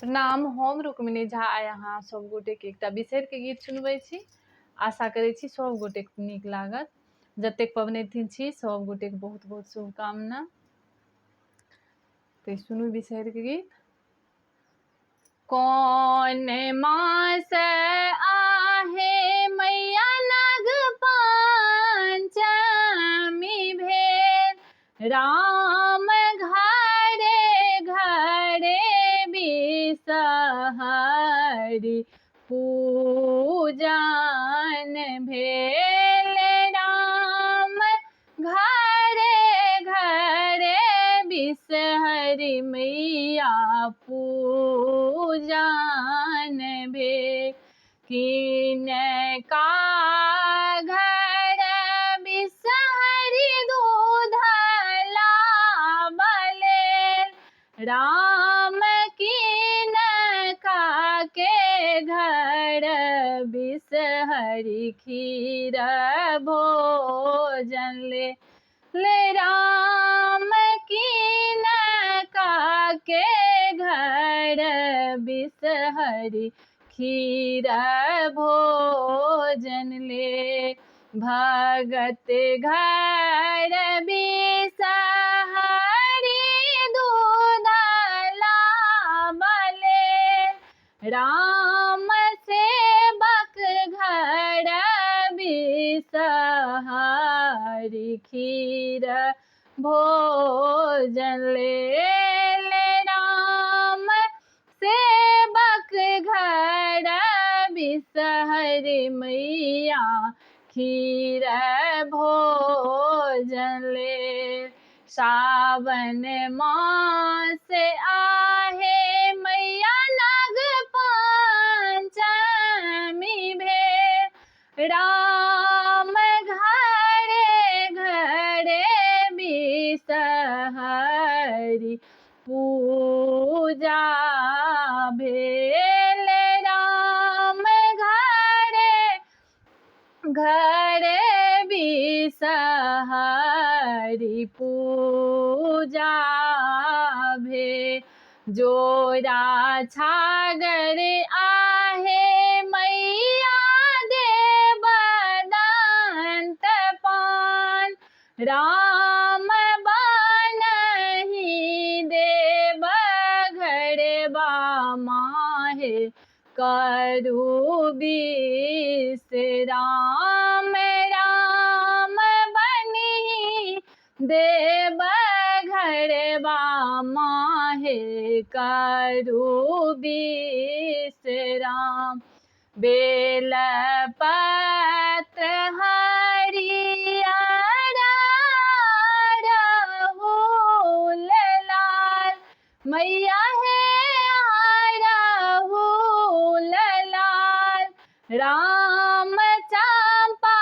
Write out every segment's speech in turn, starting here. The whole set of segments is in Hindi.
प्रणाम, हम रुक्मिणी झा आइ अहाँ सब गोटे के एकटा बिसरि के गीत सुनबै छी। आशा करै छी सब गोटे के नीक लागत। जतेक पबनैतिन छी सब गोटे के बहुत बहुत शुभकामना। तो सुनू बिसरि के गीत। कौन मास आहे मैया नाग पंचमी भेल, राम घरे घरे बिसहरि पूजन भेल, राम घरे घरे बिसहरि मैया पूजन भेल। किनका घर बिसहरि दूध लाबलेल, राम किनका के घर बिसहरि खीर भोजन ले राम किनका के घर बिसहरि खीर भोजन ले। भगत घर बिसहरि दूध लाबलेल, राम सेवक घर बिसहरि खीर भोजन लेल, राम सेवक घर बिसहरि मैया खीर भोजन लेल। सावन मास आहे मैया नाग पंचमी भेल, राम घरे घरे बिसहरि पूजा भेल, राम घरे घरे बिसहरि पूजा भेल। जोरा छागर आहे मैया देब दंत पान, राम बनहि देब घरबा माहे करू विश्राम, राम बनहि देब घरबा माहे करू विश्राम। बेल पत्र हरियर अड़हुल लाल, मैया हे अड़हुल लाल, राम चंपा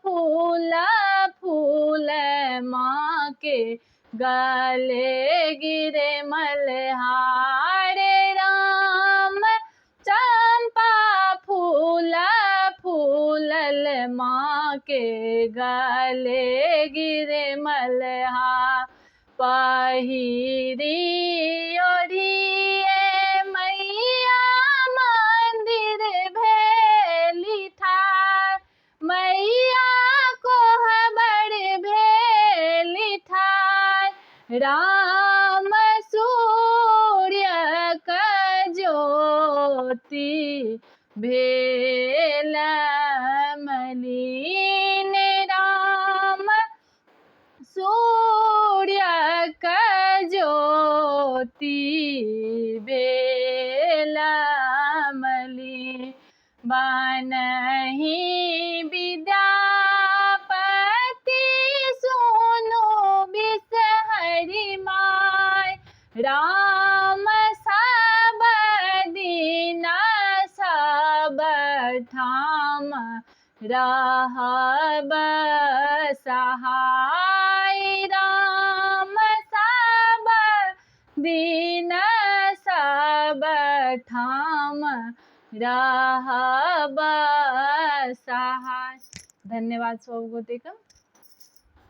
फूल फूल माँ के गले गिरे मल्हार, राम चंपा फूल फूलल माँ के गले गिरे मल्हार। पहिरी ओढ़िए मैया मंदिर भेली ठार, मैया कोहबर भेली ठार, राम सूर्य क ज्योति भेल मलिन, राम सूर्य क ज्योति भेल मलिन। बनहि विद्यापति सुनु बिसहरि माय, राम सब दिन सब ठाम रहब सहाय, राम सब दिन सब ठाम रहब सहाय। धन्यवाद सब गोटे का।